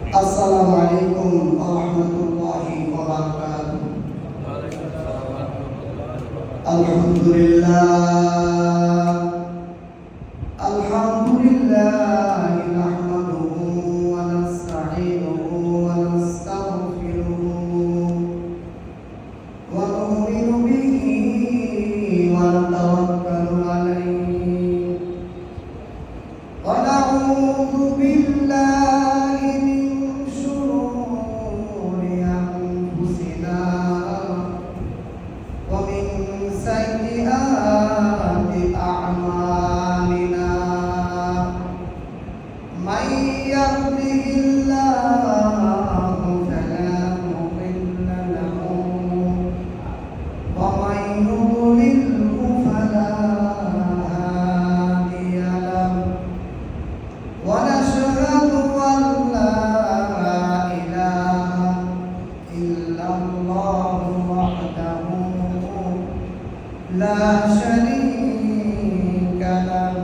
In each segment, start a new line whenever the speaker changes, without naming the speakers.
আসসালামু আলাইকুম ওয়া রাহমাতুল্লাহি ওয়া বারাকাতুহু। আলহামদুলিল্লাহ আলহামদুলিল্লাহ নাহমাদুহু ওয়া নাস্তাঈনুহু ওয়া নাস্তাগফিরুহু ওয়া নু'মিনু বিহি ওয়া নাতাওয়াক্কালু আলাইহি ওয়া নাউযু বিল্লাহি মিন শুরুরি আনফুসিনা ওয়া মিন সাইয়্যাতি আ'মালিনা মান ইয়াহদিহিল্লাহু ফালা মুদিল্লা লাহু ওয়া মান ইউদ্লিলহু ফালা হাদিয়া লাহু ওয়া নাশহাদু আন লা ইলাহা ইল্লাল্লাহু ওয়াহদাহু লা শারীকা লাহু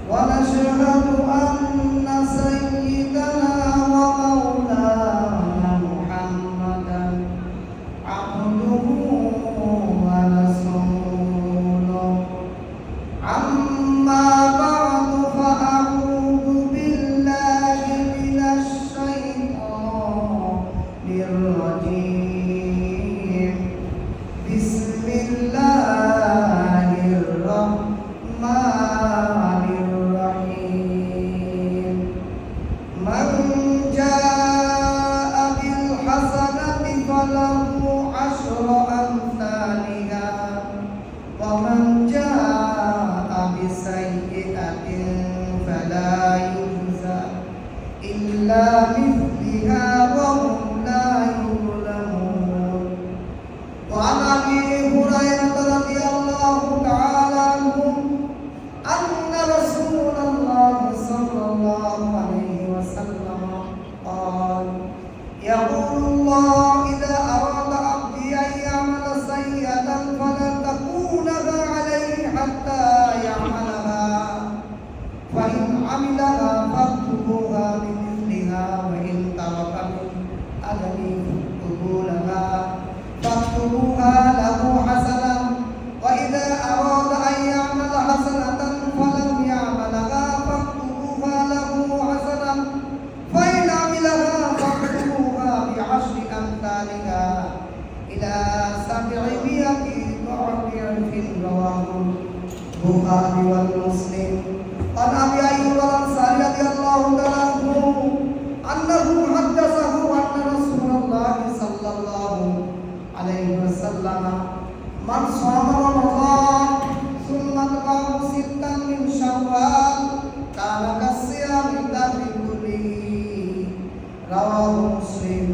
ওয়া নাশহাদু আন্না সাইয়্যিদানা ওয়া মাওলানা মুহাম্মাদান আবদুহু ওয়া রাসূলুহু আম্মা বা'দু ফাআউযু বিল্লাহি মিনাশ শাইতানির রাজীম বিসমিল্লাহির রাহমানির রাহিম মান জাআ বিল হাসানাতি ফালাহু আশরু আমসালিহা ওয়া মান জাআ বিসাইয়্যাতিন ফালা ইউজা ইল্লা মিথলিহা ওয়া হুম লা ইউলামুন وعن أبي هريرة رضي الله تعالى عنه أن رسول الله صلى الله عليه وسلم قال يقول الله إذا أراد عبدي أن يعمل سيئة فلا تكونها عليه حتى يعملها فإن عملها فاكتبوها بمثلها وإن ترك من أجل فاكتبوا لها فاكتبوها له حسنة وإذا أراد أن يعمل حسنة فلم يعملها فاكتبوها له حسنة فإن عملها فاكتبوها بعشر أمثالها إلى 700 ضعف رواه البخاري ومسلم. عن أبي أيوب الأنصاري رضي الله تعالى عنه أنه حدثه أن رسول الله صلى الله عليه وسلم من صام رمضان ثم اتبعه ستا من شوال كان كالصيام الدهر كله رواه مسلم.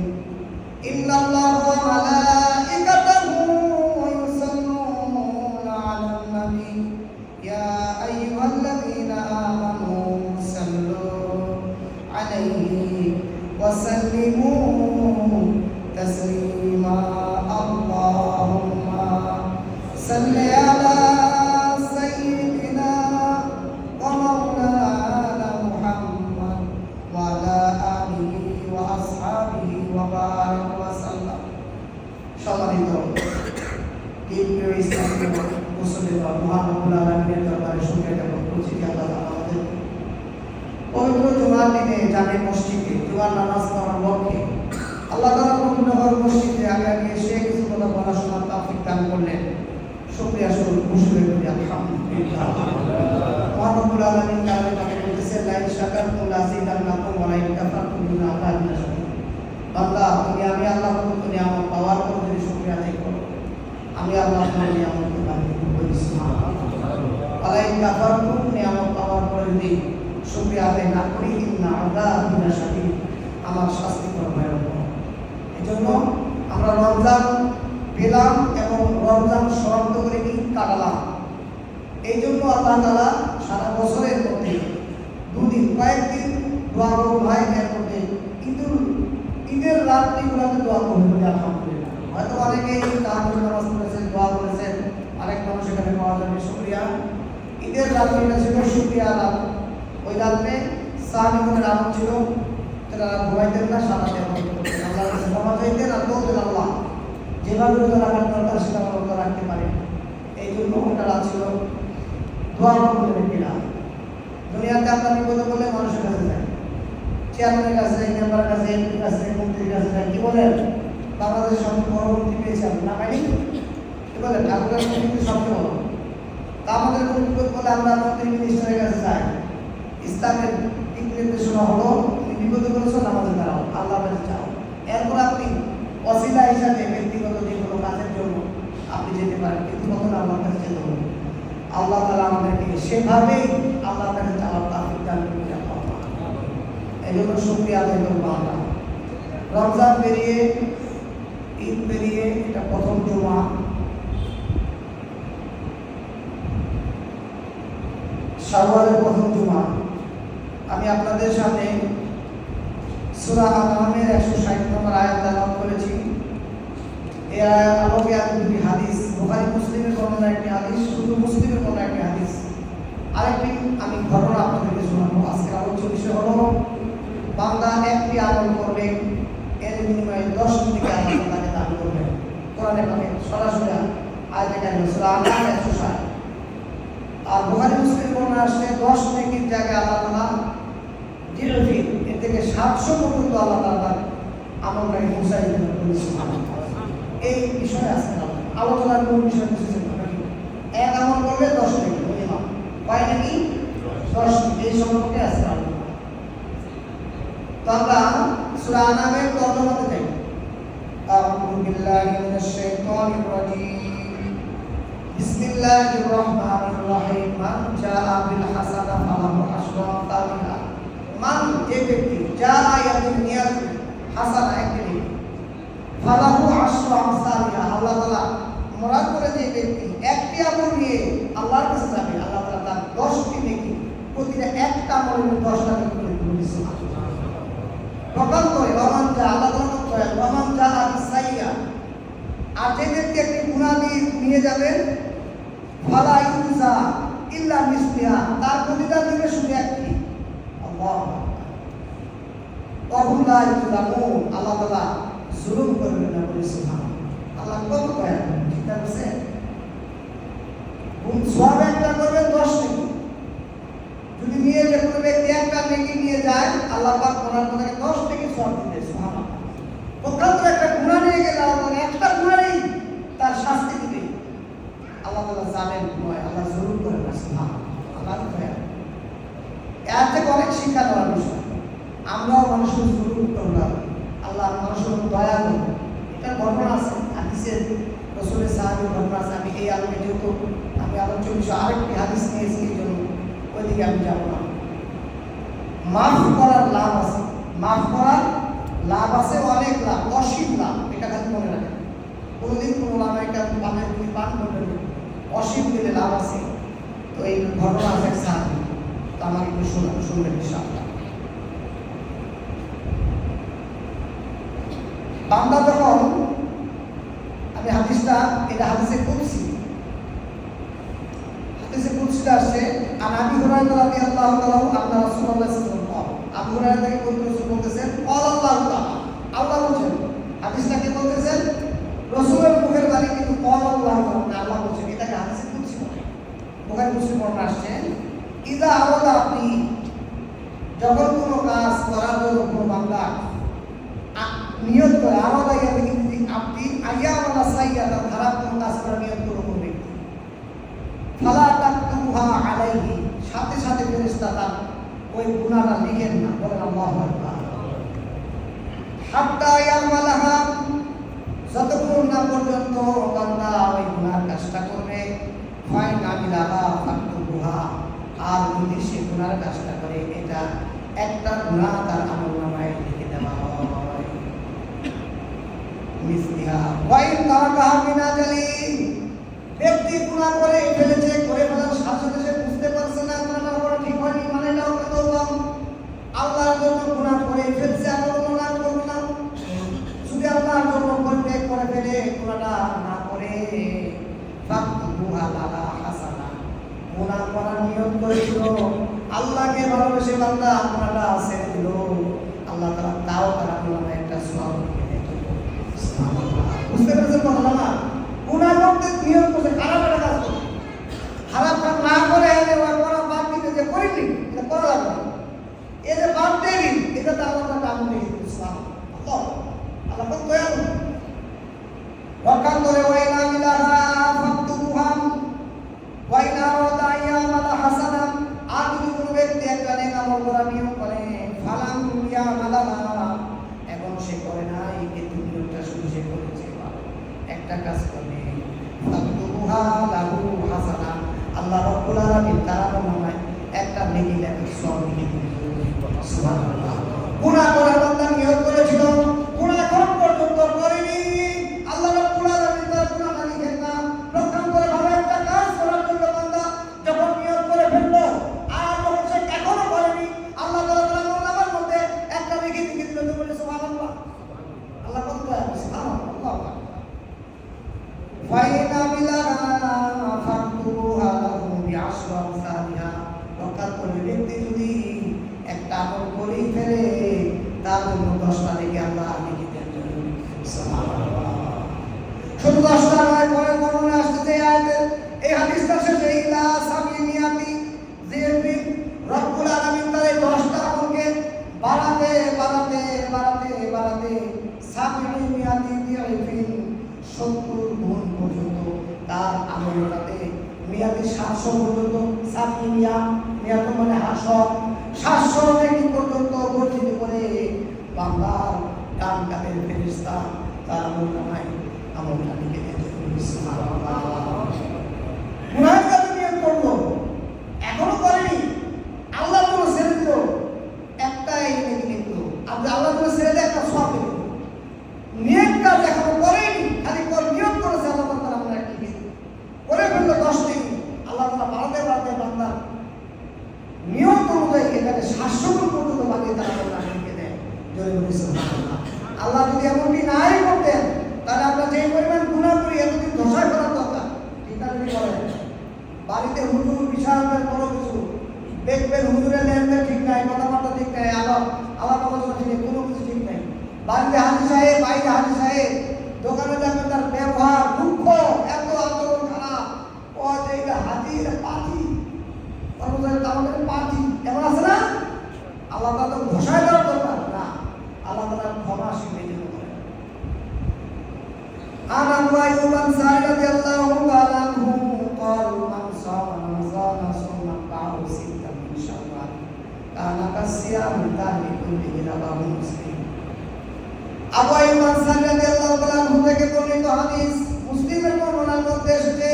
إن الله وملائكته يصلون على النبي يا أيها الذين آمنوا صلوا عليه وسلموا تسليما. اللهم صل على سيدنا ومولانا محمد وعلى آله وأصحابه وبارك وسلم. সম্মানিত প্রিয় ইসলামী মুসলিম মহান রব্বুল আলামিনের দরবারে শুকরিয়া জ্ঞাপন করছি যে আল্লাহ তাআলা আমাদের পবিত্র জুমার দিনে জামে মসজিদে জুমার নামাজ পড়ার লক্ষ্যে আল্লাহ তাআলা পবিত্র মসজিদে আগে এসে কিছু কথা বলা শোনার তৌফিক দান করলেন। শুকরিয়া স্বরূপ খুশি হয়ে আলহামদুলিল্লাহ। মহান রব্বুল আলামিন কালামে তাকে বলতেছেন লা ইন শাকারতুম লাযিদান্নাকুম ওয়া লা ইন কাফারতুম ইন্না আযাবি লাশাদীদ। বান্দা তুমি আমি আল্লাহর প্রদত্ত নিয়ামত পাওয়ার পর যদি শুকরিয়া আদায় করো আমি আল্লাহ তোমার নিয়ামতকে বাড়িয়ে দেব। সুবহানাল্লাহ। ওয়া লা ইন কাফারতুম নিয়ামত পাওয়ার পর যদি শুকরিয়া আদায় না করি ইন্না আযাবি লাশাদীদ আমার শাস্তি বড় ভয়াবহ। এজন্য আমরা রমজান পেলাম এবং রমজান সমাপ্ত করে ঈদ কাটালাম। এই জন্য আল্লাহ তাআলা সারা বছরের মধ্যে দুদিন কয়েকদিন দোয়া করব ভাই এর মধ্যে ঈদের রাত্রিগুলোতে দোয়া করব আলহামদুলিল্লাহ। হয়তো অনেকে তাহাজ্জুদ নামাজ পড়েছেন দোয়া করেছেন আরেক মানুষ এখানে পাওয়া যাবে শুকরিয়া। ঈদের রাত্রিটা ছিল শুকরিয়া রাত। ওই রাত্রে সাহাবীদের আমল ছিল তারা ঘুমাইতেন না, সারাতে আল্লাহর কাছে ক্ষমা চাইতেন আর বলতেন আল্লাহ যেভাবে রোজা রাখার দরকার সেটা আমরা রোজা রাখতে পারি। এই জন্য ওটা ছিল দোয়া করবেন ব্যক্তিরা। দুনিয়াতে আপনার বিপদে বলে মানুষের কাছে যায়, চেয়ারম্যানের কাছে যায়, মেম্বারের কাছে, এমপির কাছে, মন্ত্রীর কাছে যায়। কি বলেন? বাংলাদেশের সবচেয়ে বড় মন্ত্রী পেয়েছে আপনি না পাইনি? কি বলেন? ঠাকুরের মন্ত্রী সবচেয়ে বড়। তা আমাদের কোনো বিপদ বলে আমরা মন্ত্রী মিনিস্টারের কাছে যাই। ইসলামের দিক নির্দেশনা হলো তুমি বিপদে করেছো নামাজে দাঁড়াও, আল্লাহর কাছে যাও। এরপর আপনি ওসিলা হিসাবে ব্যক্তিগত যে কোনো কাজের জন্য আপনি যেতে পারেন, কিন্তু কখন আল্লাহর কাছে যেতে হবে। আল্লাহ তাআলা আমাদেরকে সেভাবেই আল্লাহর কাছে যাওয়ার তৌফিক দান করুন। এই জন্য শুকরিয়া আদায় করবো আমরা। রমজান পেরিয়ে, ঈদ পেরিয়ে, এটা প্রথম জুমা। শাওয়ালের প্রথম জুমা। আমি আপনাদের সামনে সূরা আনআমের 160 নম্বর আয়াত তেলাওয়াত করেছি। এই আয়াত আলোকে আমি দুটি হাদিস, বুখারী মুসলিমের বর্ণনা একটি হাদিস, শুধু মুসলিমের বর্ণনা একটি হাদিস, আরেকটি আমি ঘটনা আপনাদেরকে শোনাবো। আজকে আলোচ্য বিষয় হলো বান্দা একটি আমল করবে, এর বিনিময়ে 10 নেকি আল্লাহ তাকে দান করবেন। কোরআনে পাকে সরাসরি আয়াতে কারিমা সূরা আনআম 160। আর বুখারী মুসলিম বর্ণনা আসছে 10 নেকির জায়গায় আল্লাহ তাআলা জিরোফির এর থেকে 700 পর্যন্ত আল্লাহ তাআলা আমলটাকে পৌঁছাই দেবেন। সুবহানাল্লাহ। এই বিষয়ে আজকে আলোচনার মূল বিষয় হচ্ছে এক আমল করলে 10 নেকি মিনিমাম, কয় নেকি? 10। এই সম্পর্কে আজকে আলোচনা। তো আমরা সূরা আনআমের তরজমাতে যাই। আউযু বিল্লাহি মিনাশ শাইতানির রাজীম। বিসমিল্লাহির রহমানির রহিম। মান জাআ বিল হাসানা ফালাহু আশরু আমসালিহা। মান যে ব্যক্তি জাআ ইয়াতিন নিয়াত হাসানা একটি নেকি, ফালাহু আশরু আমসালিহা আল্লাহ তাআলা মুরাদ করে যে ব্যক্তি একটি আমল নিয়ে আল্লাহর কাছে যাবে, আল্লাহ তাআলা তার 10টি নেকি, প্রতিটা একটা আমলের 10 টাকা করে দিবেন। প্রকাশ করে রহমান যা আল্লাহ তাআলা রহমান যা আবিসাইয়া। আর যে ব্যক্তি একটি গুনাহ নিয়ে যাবেন, ফালা ইউজা ইল্লা মিসলিহা, তার প্রতিদান দিবে শুধু একটি। আল্লাহ ওয়াহুল্লাহ ইউলামুন, আল্লাহ তাআলা জুলুম করবেন না। বলে সুবহানাল্লাহ। আল্লাহ কত দয়া করেন, চিন্তা করছেন? সওয়াব একটা করবেন 10 নেকি, যদি নিয়ে যে কোনো ব্যক্তি একটা নেকি নিয়ে যায়, আল্লাহ পাক ওনার মধ্যে 10 নেকি সওয়াব দিবেন। সুবহানাল্লাহ। পক্ষান্তরে একটা গুনাহ নিয়ে গেলে আল্লাহ একটা গুনাহই তার শাস্তি দিবে। আল্লাহ তাআলা জানেন নয়, আল্লাহ জরুর করে না। সুবহানাল্লাহ। আল্লাহ দয়া। এর থেকে অনেক শিক্ষা নেওয়ার বিষয়। আমরাও মানুষের জরুর করলাম, আল্লাহ মানুষের দয়া করুন। এটা ঘটনা আছে হাদিসের, রাসূলের সাহাবীর ঘটনা আছে। আমি এই আলোকে যেহেতু আমি আলোচ্য বিষয় আরেকটি হাদিস নিয়েছি, এই জন্য ওইদিকে আমি যাব না। মাফ করার লাভ আছে, মাফ করার লাভ আছে, অনেক লাভ, অসীম লাভ। এটা খালি মনে রাখেন। কোনোদিন কোনো লাভ একটা পানের তুমি পান করবেন, অসীম দিলে লাভ আছে। তো এই ঘটনা আছে এক সাহাবী, তো আমাকে একটু শুনবেন ইনশাআল্লাহ। বান্দা যখন, আমি হাদিসটা, এটা হাদিসে কুদসি, হাদিসে কুদসিটা আসছে আর আবু হুরায়রা রাদিয়াল্লাহু তাআলা আন্না রাসূলুল্লাহ সাল্লাল্লাহু আলাইহি ওয়াসাল্লাম, আবু হুরায়রা থেকে বলতেছেন আল্লাহ তাআলা, আল্লাহ বলেন। হাদিসটা কে বলতেছেন? রাসূলের মুখের বাণী, কিন্তু আল্লাহ তাআলা, আল্লাহ বলেন। এটাকে হাদিসে কুদসি বলে। বুখারী মুসলিম বর্ণনা আসছে, ইদা আওয়াদা, আপনি যখন কোনো কাজ করার জন্য কোনো বান্দা নিয়ত করে, আওয়াদা ইয়াতে কিন্তু আপনি আইয়া ওয়ালা সাইয়া, তার খারাপ কোনো কাজ করার নিয়ত করে ফালা তাকতুবুহা আলাইহি, সাথে সাথে ফেরেশতা তার ওই গুনাহটা লিখেন না। বলেন আল্লাহু আকবার। হাত্তা ইয়ামালাহা, যতক্ষণ না পর্যন্ত বান্দা ওই গুনার কাজটা করবে। ফাইন আমিলাহা ফাকতুবুহা, আর যদি সে গুনার কাজটা করে, এটা একটা গুনাহ তার আমলনামায় লিখে দেওয়া হয়। মিসলিহা ওয়াইন তারাকাহা মিন আজালি, ব্যক্তি গুনাহ করে ফেলেছে, করে ফেলার সাথে সাথে সে বুঝতে পারছে না গুনাহটা করা ঠিক হয়নি, মানে না ওকে তওবা, আল্লাহর জন্য গুনাহ করে ফেলছে, আমল না করব না, শুধু আল্লাহর জন্য করতে করে ফেলে গুনাহটা না করে, ফাকতুবুহা লাহা হাসানা, গুনাহ করার নিয়ত করেছিল, আল্লাহকে ভালোবেসে বান্দা গুনাহটা ছেড়ে দিল, আল্লাহ তাআলা তাও তারা আল্লাহ একটা সওয়াব নিয়ে যেত। বুঝতে পেরেছেন কথা না? গুনাহ করতে নিয়ত করতে খারাপ একটা কাজ করতে, খারাপ কাজ না করে এনে ওই করা বাদ দিতে যে করিনি এটা করা লাগবে না। এই যে বাদ দেয়নি এটা তো আল্লাহ তাআলা আমল নিয়ে ইসলাম আল্লাহ কত দয়ালু। ওয়াকান করে ওয়াইনা মিলাহা ফাতুহাম ওয়াইনা রাদাইয়া মালা হাসানাম। আর যদি কোনো ব্যক্তি একটা নেক আমল করা নিয়ম করে ফালাম ইয়া মালানা, এখন সে করে না, এই কিন্তু নিয়মটা শুধু সে করেছে, একটা কাজ করে ফাতুহা লাহু হাসানা, আল্লাহ রাব্বুল আলামিন তার নামায় একটা নেকি লেখা সওয়াব লিখে দিবেন। সুবহানাল্লাহ। গুনাহ করার বান্দা নিয়ত করেছিল, গুনাহ এখন পর্যন্ত করেনি, আল্লাহ রাব্বুল আলামিন তার গুনাহ লিখেন না। প্রথম করে ভালো একটা কাজ করার জন্য বান্দা যখন নিয়ত করে ফেললো আর যখন সে এখনো করেনি, আল্লাহ তাআলা তার আমলের মধ্যে একটা নেকি লিখে দিল। বলে সুবহানাল্লাহ। আল্লাহ কত দয়া, সুবহানাল্লাহ। ফাইনা মিলানা ফাতুহা লাহু বিআশরি আমসালিহা। ওয়াকাত করে ব্যক্তি যদি একটা আমল করে ফেলে তার জন্য 10টা নেকি আল্লাহ লিখে দেন। সুবহানাল্লাহ। শুধু 10টা নয়, পরে বর্ণনা আসছে আয়াতের এই হাদিসটা শেষে ইলা সাবিনিয়াতি জিবিন রব্বুল আলামিন তার এই 10টা আমলকে বাড়াতে বাড়াতে বাড়াতে বাড়াতে সাবিনিয়াতি দিয়াইফিন 70 গুণ পর্যন্ত তার আমলটাতে মিয়াতি 700 পর্যন্ত, সাবিনিয়া মিয়াত মানে 700 নেকি পর্যন্ত বর্ধিত করে বান্দার ডান কাতের ফেরেশতা তার আমলনামায় আমলটা লিখে দেন। সুবহানাল্লাহ। গুনাহ কাজ নিয়ত করলো, এখনো করেনি, আল্লাহ তো ছেড়ে দিল, একটাই নেকি লিখলো। আপনি আল্লাহ তো ছেড়ে দিয়ে একটা সওয়াব পেল। নিয়ত কাজ এখনো করেনি, খালি নিয়ত করেছে, আল্লাহ তাআলা আমরা লিখে করে ফেললো 10 নেকি। আল্লাহ তাআলা বাড়াতে বাড়াতে বান্দার নিয়ত অনুযায়ী এটাকে 700 গুণ পর্যন্ত বাড়িয়ে তারা আমরা লিখে দেয়। জয় বলি সুবহানাল্লাহ। আল্লাহ যদি এমনটি নাই করতেন তাহলে আমরা যে পরিমাণ গুনাহ করি এতদিন ধসা করার দরকার। ঠিক আছে বলেন? বাড়িতে হুজুর বিশাল বড় কিছু দেখবেন, হুজুরের লেনদেন ঠিক নাই, কথাবার্তা ঠিক নাই, আলাপ আলোচনা ঠিক নেই, কোনো কিছু ঠিক নাই। বাড়িতে হাজি সাহেব, বাইরে হাজি সাহেব, দোকানে যাবেন তার ব্যবহার দুঃখ, এত আচরণ খারাপ, ও যে এটা হাজির পাতি কর্মচারী আমাদের পাতি এমন আছে না? আল্লাহ তাআলা ঘোষণা দেওয়ার দরকার না, আল্লাহ তাআলা ক্ষমাশীল হয়ে যেতে পারে। عن أبي أيوب الأنصاري رضي الله تعالى عنه قال من صام رمضان ثم أتبعه ستا من شوال كان كصيام الدهر كله رواه مسلم। আবু আইয়ুব আনসারী রাদিয়াল্লাহু তাআলা আনহু থেকে বর্ণিত হাদিস, মুসলিমের বর্ণনার মধ্যে এসেছে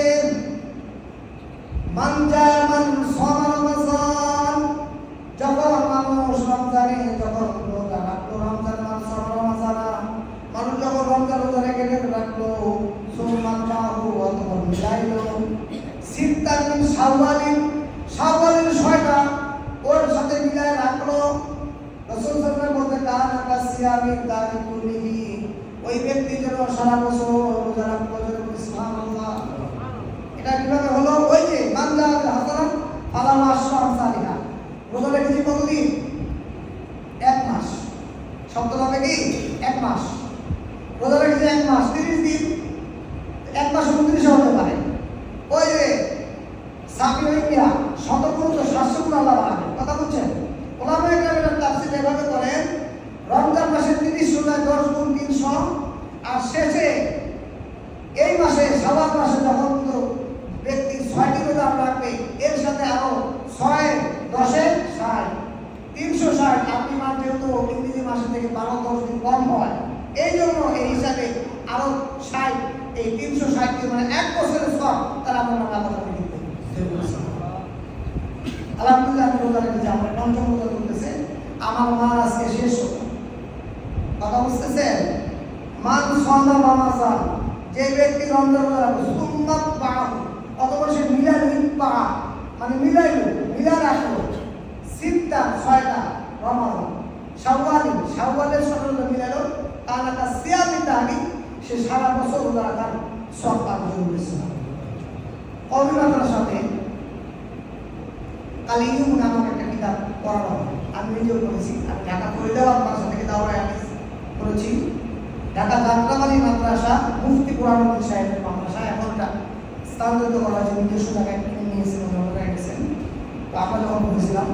মান সামা রমাযান, যখন মানুষ রমজানে যখন রোজা রাখলো, রমজান মান সামা রমাযান, মানুষ যখন রমজান রোজা রেখে রাখলো, সুম্মা তাহু অথবা মিলাইলো সিত্তান মিন শাওয়ালিন, শাওয়ালের 6টা ওর সাথে মিলাই রাখলো। রাসূল সাল্লাল্লাহু আলাইহি ওয়াসাল্লাম বলতে কানা কাসিয়ামিন দারি কুল্লিহি, ওই ব্যক্তি যেন সারা বছর রোজা রাখলো। সুবহানাল্লাহ। এটা কিভাবে হলো? ওই যে বান্দা হাসানাত আলামা আশরাফ সালিহা, রোজা রেখেছি কতদিন? 1 মাস। শব্দটা কি 1 মাস। রোজা রেখেছি 1 মাস, 30 দিন, 1 মাস 29 হতে পারে। ওই যে সাবি হইয়া শতগুণ 700 গুণ আল্লাহ বাড়াবে। কথা বুঝছেন? ওলামায়ে কেরামের তাফসীর এভাবে করেন, রমজান মাসে 30 রোজায় 10 গুণ 300, আর শেষে এই মাসে শাওয়াল মাসে যখন ব্যক্তি 6টি রোজা রাখবে, এর সাথে আরো 6 10 60 360। আপনি মাস যেহেতু ইংরেজি মাসে থেকে 12-10 দিন কম হয়, এই জন্য এই হিসাবে আরো 60, এই 360 দিন মানে 1 বছরের সব তারা আমরা আল্লাহ তাআলা দিতে। আলহামদুলিল্লাহ আমি রোজা রেখেছি, আমার পঞ্চম রোজা চলতেছে, আমার মা আজকে শেষ হলো। কথা বুঝতেছেন? মান সামা রমাযান, যে ব্যক্তি রমজান রোজা রাখবে, সুন্নাত পাহ অথবা সে মিলাল ইত্তা মানে মিলাইলো, মিলা রাখলো, সিত্তা 6টা রমাযান, শাওয়ালিন শাওয়ালের সাথে মিলাইলো, কানা কাসিয়ামিন দাহরি, সে সারা বছর রোজা রাখার সওয়াব পাবে। অভিজ্ঞতার সাথে কালিয়ুম নামক একটা কিতাব পড়ানো হয়। আমি নিজেও করেছি। আমি ঢাকা ফরিদাবাদ মাদ্রাসা থেকে দাওরায়ে হাদিস করেছি। ঢাকা যাত্রাবাড়ি মাদ্রাসা মুফতি কুরআনুদ্দিন সাহেবের মাদ্রাসা, এখন এটা স্থানান্তরিত করা হয়েছে, নিজস্ব জায়গায় কিনে নিয়েছেন, ওনারা গেছেন। তো আমরা যখন পড়েছিলাম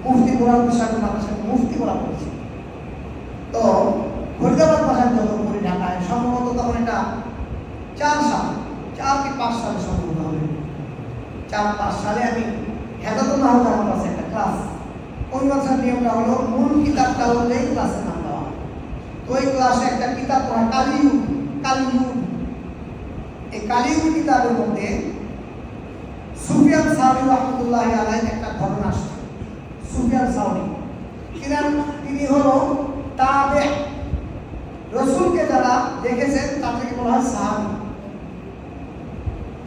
মুফতি কুরআনুদ্দিন সাহেবের মাদ্রাসায় মুফতি পড়া করেছি। তো ফরিদাবাদ মাদ্রাসায় যখন পড়ি ঢাকায়, সম্ভবত তখন এটা 4 সাল 4 কি 5 সালে সম্ভবত হবে, 4-5 সালে আমি হেদায়েতুল নাহু আমার কাছে একটা ক্লাস, ওই মাদ্রাসার নিয়মটা হলো মূল কিতাবটা অনুযায়ী ক্লাসে নাম দেওয়া। তো ওই ক্লাসে একটা কিতাব পড়া কালিউগ। এই কালিউগ কিতাবের মধ্যে সুফিয়ান সাউরি রাহমাতুল্লাহি আলাইহি একটা ঘটনা আসছে। সুফিয়ান সাউরি তিনি হলো তাবে, রাসূলকে যারা দেখেছেন তাদেরকে বলা হয় সাহাবী,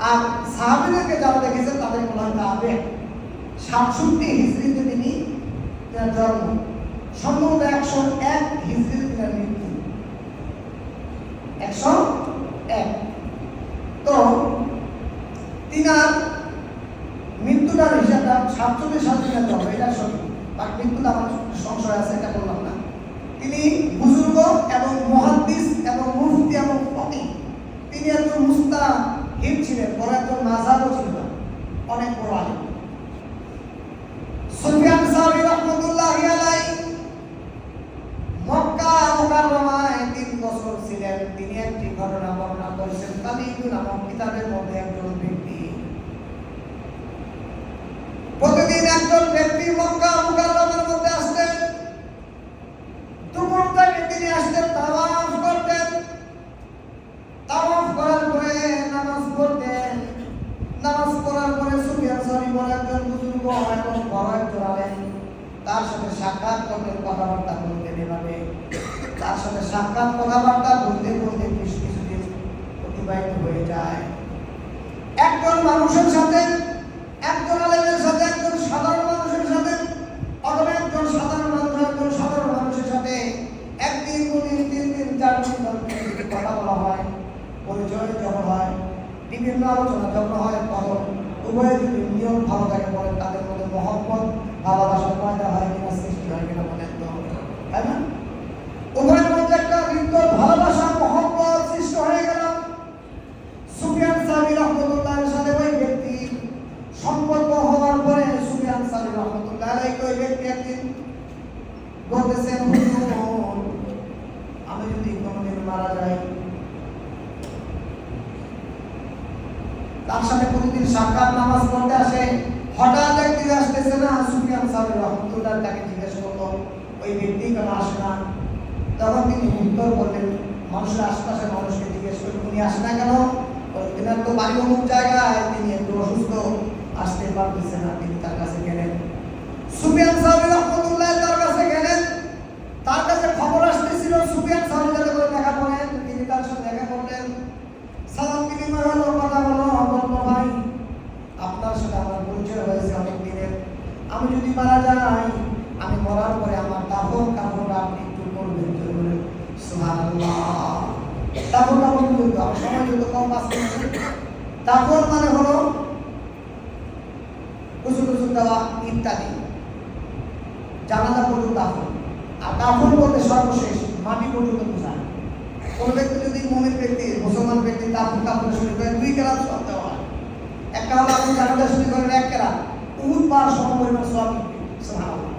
আর সাহাবীদেরকে যারা দেখেছেন তাদেরকে বলা হয় তাবে। 67 হিজরিতে তিনি জন্ম, সম্ভবত 101 হিজরিতে তার মৃত্যু, 101। তো তিনার মৃত্যুটার হিসাবটা 47 সাল থেকে জন্ম, এটা সঠিক, বাকি মৃত্যুটা আমার সংশয় আছে, এটা বললাম না। তিনি বুজুর্গ এবং মুহাদ্দিস এবং মুফতি এবং ফকিহ, তিনি একজন মুস্তাহিদ ছিলেন, বড় একজন মাযহাবও ছিলেন, অনেক বড় আলেম। সুফিয়ান সাউরি রাহমাতুল্লাহি আলাইহি মক্কা মুকাররমায় 3 বছর ছিলেন। তিনি একটি ঘটনা বর্ণনা করেছেন কালিউগ নামক কিতাবের মধ্যে। একজন ব্যক্তি, প্রতিদিন একজন ব্যক্তি মক্কা মুকাররমার মধ্যে আসতেন, দুপুর থেকে তিনি আসতেন, তাওয়াফ করতেন, তাওয়াফ করার পরে নামাজ পড়তেন, নামাজ পড়ার পরে সুফিয়ান সাউরি বড় একজন বুজুর্গ এবং বড় একজন আলেম, তার সাথে সাক্ষাৎ করতেন, কথাবার্তা বলতেন। এভাবে তার সাথে সাক্ষাৎ কথাবার্তা বলতে বলতে কিছুদিন অতিবাহিত হয়ে যায়। একজন মানুষের সাথে, একজন আলেমের সাথে, একজন সাধারণ মানুষের সাথে, অথবা একজন সাধারণ মানুষ একজন সাধারণ মানুষের সাথে একদিন, 2 দিন, 3 দিন, 4 দিন কথা বলা হয়, পরিচয় যখন হয়, বিভিন্ন আলোচনা যখন হয়, তখন উভয় যদি নিয়ম ভালো থাকে বলেন, তাদের মধ্যে মহব্বত ভালোবাসা পয়দা হয় কিনা, সৃষ্টি হয় কিনা বলেন তো, তাই না? উভয়ের মধ্যে একটা হৃদয় ভালোবাসা মহব্বত সৃষ্টি হয়ে গেল। সুফিয়ান সাউরি রাহমাতুল্লাহির সাথে ওই ব্যক্তি সম্পর্ক হওয়ার পরে সুফিয়ান সাউরি রাহমাতুল্লাহি ওই ব্যক্তি একদিন বলতেছেন, আমি যদি কোনোদিন মারা যাই, তার সাথে প্রতিদিন সাক্ষাৎ নামাজ পড়তে আসে, হঠাৎ একদিন আসতেছে না। সুফিয়ান সাউরি রাহমাতুল্লাহ তাকে জিজ্ঞেস করলো ওই ব্যক্তি কেন আসে না? তখন তিনি উত্তর করলেন, মানুষের আশপাশে মানুষকে জিজ্ঞেস করলেন, উনি আসে না কেন? তিনার তো বাড়ি অমুক জায়গায়, তিনি একটু অসুস্থ, আসতে পারতেছে না। তিনি তার কাছে গেলেন, সুফিয়ান সাউরি রাহমাতুল্লাহ তার কাছে গেলেন, তার কাছে খবর আসতেছিল সুফিয়ান সাউরি যাতে করে দেখা করেন। তিনি তার সাথে দেখা করলেন, সালাম বিনিময় হলো, কথা হলো, বলল ভাই আপনার সাথে আমার পরিচয় হয়েছে অনেক দিনের, আমি যদি মারা যাই, আমি মরার পরে আমার দাফন কাফনটা আপনি একটু করবেন। সুবহানাল্লাহ, দাফন কাফন কিন্তু আমার সময় যত কম আছে। দাফন মানে হলো গোসল টোসল দেওয়া ইত্যাদি, জানাজা পর্যন্ত দাফন। আর দাফন বলতে সর্বশেষ মাটি পর্যন্ত বোঝায়। কোন ব্যক্তি যদি মুমিন ব্যক্তি, মুসলমান ব্যক্তি দাফন কাফন শুরু করে 2 কেরাত সওয়াব দেওয়া হয়। একটা হলো আপনি জানাজা শুরু করেন 1 কেরাত, উহুদ পাহাড় সমপরিমাণ সওয়াব। সুবহানাল্লাহ।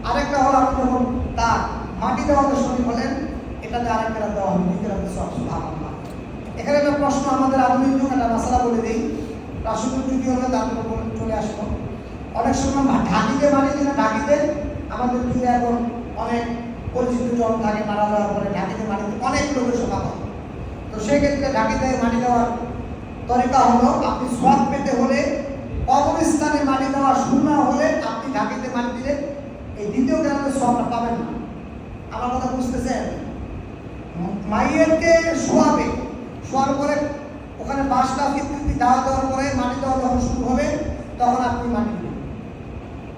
আরেকটা হলো আপনি যখন তার মাটি দেওয়াতে শরীর হলেন, এটাতে আরেক কেরাত দেওয়া হবে, 2 কেরাত সওয়াব। সুবহানাল্লাহ। এখানে একটা প্রশ্ন, আমাদের আধুনিক যুগ একটা মাসালা বলে দেই, প্রাসঙ্গিক যুগে হলে তারপর চলে আসবো। অনেক সময় ঢাকিতে মারি দিন, ঢাকিতে আমাদের যুগে এখন অনেক পরিচিত জন থাকে, মারা যাওয়ার পরে ঢাকিতে মাটিতে অনেক লোকের সভা হয়। তো সেক্ষেত্রে ঢাকিতে মাটি দেওয়ার তরিকা হলো, আপনি সওয়াব পেতে হলে কবরস্থানে মাটি দেওয়া শুরু না হলে আপনি ঢাকিতে মাটি দিলে এই দ্বিতীয় কেরাতের সওয়াবটা পাবেন না। আমার কথা বুঝতেছেন? মাইয়েরকে শোয়াবে, শোয়ার পরে ওখানে 5টা ফিতরি দেওয়া দেওয়ার পরে মাটি দেওয়া যখন শুরু হবে, তখন আপনি মাটি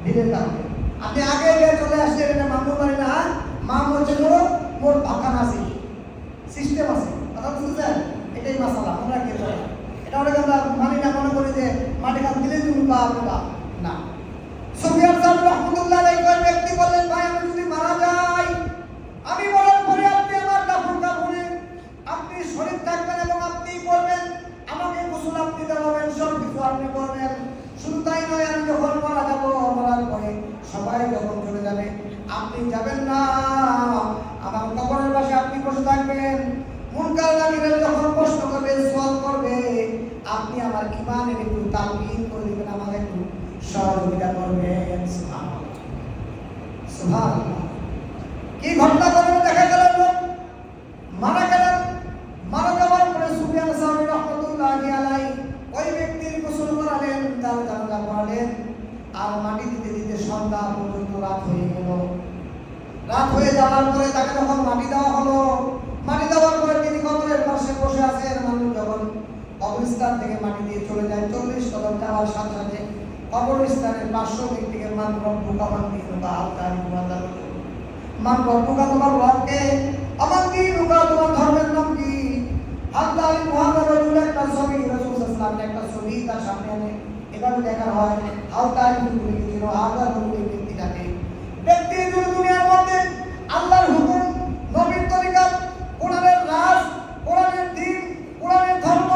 দিলেন। তাহলে আপনি আগে গিয়ে চলে আসলে এটা মামু পারি না, মাম হচ্ছে মোর বাগান আছে, সিস্টেম আছে, কথা বুঝতেছেন? এটাই মাসালা, আমরা কি বলি এটা অনেক আমরা মানি না, মনে করি যে মাটি কাজ দিলে তুমি পাবে না। সুফিয়ান সাউরি রাহমাতুল্লাহ আলাইহি ওই ব্যক্তি বললেন, ভাই আখিরাত যখন প্রশ্ন করবে, সওয়াল করবে, আপনি আমার ঈমানের একটু তালকিন করে দিবেন, আমাকে একটু সহযোগিতা করবেন। সুবহানাল্লাহ, সুবহানাল্লাহ। কি ঘটনা ঘটলো দেখা গেল, মারা গেলেন। মারা যাওয়ার পরে সুফিয়ান সাউরি রাহমাতুল্লাহি আলাইহি ওই ব্যক্তির গোসল করালেন, তার জানাজা পড়ালেন, আর মাটি দিতে দিতে সন্ধ্যা পর্যন্ত রাত হয়ে গেল। রাত হয়ে যাওয়ার পরে তাকে যখন মাটি দেওয়া হলো, মাটি দেওয়ার পরে তিনি কবরের পাশে বসে আছেন। মানুষ যখন কবরস্থান থেকে মাটি দিয়ে চলে যায়, 40 কদম যাওয়ার সাথে সাথে কবরস্থানের 500 ব্যক্তিকে মান রব্বুকা মান দীনুকা আল-কারিম ওয়াদাল মান রব্বুকা, তোমার রবকে, আমার দীনুকা, তোমার ধর্মের নাম কি? আল-কারিম মুহাম্মদ রাসূল একটা ছবি, রাসূল সাল্লাল্লাহু আলাইহি একটা ছবি তার সামনে আনে, এভাবে দেখা হয় আল-কারিম বলে দিল আল্লাহর বলে ব্যক্তিটাকে। ব্যক্তি দুনিয়ার মধ্যে আল্লাহর হুকুম, নবীর তরিকা, কোরআনের রাজ, কোরআনের দ্বীন, কোরআনের ধর্ম,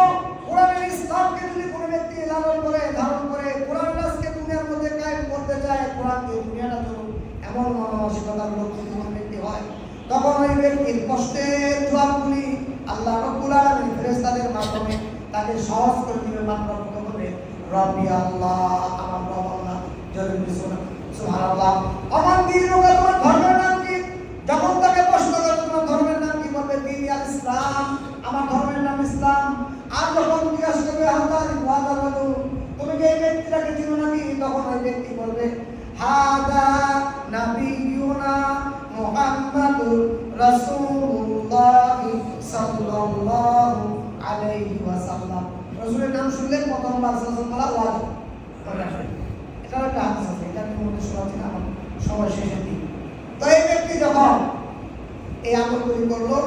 কোরআনের ইসলামকে যদি কোনো ব্যক্তি লালন করে, ধারণ করে, কোরআনের রাজকে দুনিয়ার মধ্যে কায়েম করতে চায়, কোরআনকে দুনিয়াটা চলুক, এমন মানসিকতার লোক যদি কোনো ব্যক্তি হয়, তখন ওই ব্যক্তির কষ্টের জবাবগুলি আল্লাহ রাব্বুল আলামিন ফেরেশতাদের মাধ্যমে তাকে সহজ করে দিবে। মানবতা করে রব্বি আল্লাহ, আমার রব আল্লাহ, যদি সুবহানাল্লাহ। আমার দীনুকা, তোমার ধর্মের নাম কি? যখন তাকে প্রশ্ন করে তোমার ধর্মের নাম কি, বলবে দীন আল ইসলাম, আমার ধর্মের নাম ইসলাম। আর যখন জিজ্ঞাসা করবে আল-কারিম ওয়াদাল, তুমি কি এই ব্যক্তিটাকে চিনো নাকি? তখন ওই ব্যক্তি বলবে হাদা নাবিয়ুনা মুহাম্মাদুর রাসূলুল্লাহ সাল্লাল্লাহু আলাইহি ওয়াসাল্লাম। রাসূলের নাম শুনলে প্রথম বার সাল্লাল্লাহু আলাইহি ওয়াসাল্লাম, এটা একটা হাদিস আছে, এটা আমি মনে শোনাচ্ছি না, আমার সময় শেষের দিকে। তো এই ব্যক্তি যখন এই আমলগুলি করলো,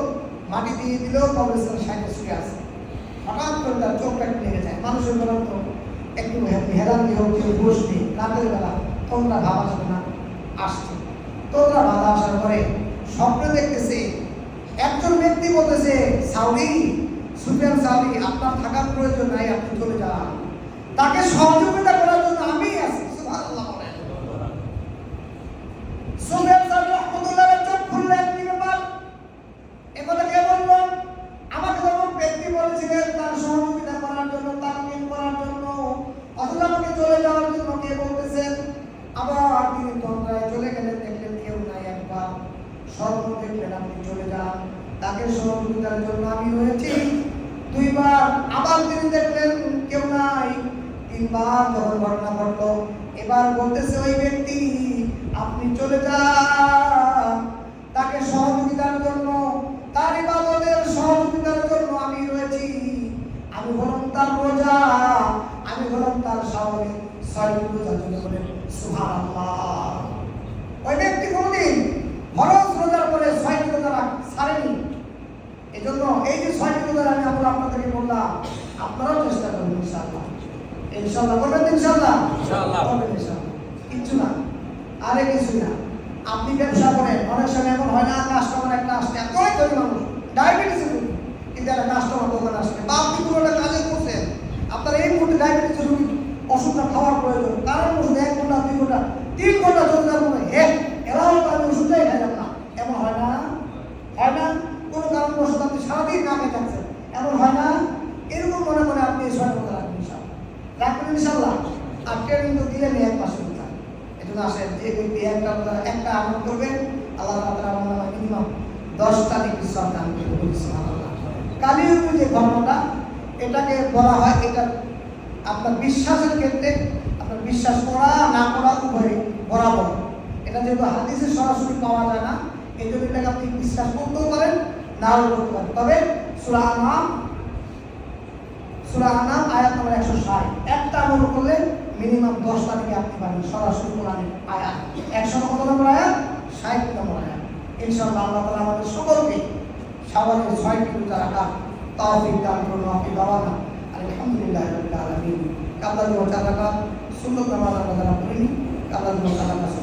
মাটি দিয়ে দিল, কবরস্থানের সাইডে শুয়ে আছে, হঠাৎ করে তার চোখটা একটু লেগে যায়। মানুষের বেলা তো একটু হেরান দিয়ে হোক, কেউ বসবে, রাতের বেলা তোমরা ভাব আসবে না, আসছে। তোমরা বাধা আসার পরে স্বপ্নে দেখতেছে একজন ব্যক্তি বলতেছে, সাউরি, সুফিয়ান সাউরি, আপনার থাকার প্রয়োজন নাই, আপনি চলে যান, তাকে সহযোগিতা করার জন্য আমি আছি। সুবহানাল্লাহ। সুফিয়ান সাউরি রাহমাতুল্লাহ চোখ খুললেন, কি ব্যাপার? একথা কে বলল? আমাকে যখন ব্যক্তি বলেছিলেন তার সহযোগিতা করার জন্য, তালকিন করার জন্য, অথচ আমাকে চলে যাওয়ার জন্য কে বলতেছেন? আবার তিনি তন্দ্রায় চলে গেলেন, দেখলেন কেউ নাই, একবার স্বপ্ন দেখলেন আপনি চলে যান, তাকে সহযোগিতার জন্য আমি রয়েছি। 2 বার আবার তিনি দেখলেন কেউ নাই, 3 বার যখন ঘটনা ঘটলো, এবার বলতেছে ওই ব্যক্তি আপনি চলে যান, তাকে সহযোগিতার জন্য, তার ইবাদতের সহযোগিতার জন্য আমি রয়েছি। আমি বরং তার রোজা, আমি বরং তার সামনে 6 রোজা চলে বলেন সুবহানাল্লাহ। ওই ব্যক্তি কোনদিন ফরজ রোজার পরে 6 রোজা ছাড়েনি। এজন্য এই যে 6 রোজা আমি আপনাদেরকে বললাম, আপনারাও চেষ্টা করবেন ইনশাআল্লাহ। ইনশাআল্লাহ করবেন, ইনশাআল্লাহ, ইনশাআল্লাহ করবেন, ইনশাআল্লাহ। কিচ্ছু না, আরে কিছু না। আপনি ব্যবসা করেন, অনেক সময় এমন হয় না, কাস্টমার একটা আসছে, এতই ধনী মানুষ, ডায়াবেটিস রোগী, কিন্তু একটা কাস্টমার দোকানে আসবে, বা আপনি কোনো একটা কাজে করছেন, আপনার এই মুহূর্তে ডায়াবেটিস রোগী ওষুধটা খাওয়ার প্রয়োজন, কারণ ওষুধ 1 ঘন্টা 2 ঘন্টা 3 ঘন্টা চলতে যাবে, এরাও তো আমি ওষুধটাই খাইলাম না, এমন হয় না? হয় না? কোনো কারণবশত আপনি সারাদিন না খেয়ে থাকছেন, এমন হয় না? এরকম মনে করে আপনি এই 6 রোজা রাখবেন, ইনশাআল্লাহ রাখবেন, ইনশাআল্লাহ। আর ট্রেনিং তো দিলেন 1 মাসের রোজা। এজন্য আসেন, যে ব্যক্তি একটা আমল করবে, আল্লাহ তাআলা আমার মিনিমাম 10টা নেকি সব দান করবে, সুবহানাল্লাহ। কালিয়ুগের যে ঘটনাটা, এটাকে বলা হয়, এটা আপনার বিশ্বাসের ক্ষেত্রে, আপনার বিশ্বাস করা না করা উভয় বরাবর। এটা যেহেতু হাদিসে সরাসরি পাওয়া যায় না, এই জন্য এটাকে আপনি বিশ্বাস করতেও পারেন, নাও করতে পারেন। তবে সূরা আনাম আয়াত নম্বর 160, একটা আমল করলে মিনিমাম 10টা থেকে আপনি পাবেন সরাসরি কোরআনের আয়াত। 100 কত নম্বর আয়াত? 60 নম্বর আয়াত। ইনশাআল্লাহ আল্লাহ তাআলা আমাদের সকলকে শাওয়ালের 6টি রোজা রাখার তৌফিক দান করুন। আপনি বাবানা আলহামদুলিল্লাহি রাব্বিল আলামিন। কাবলা 4 রাকাত সুন্নাত নামাজ আমরা যারা পড়িনি, কাবলা 4 রাকাত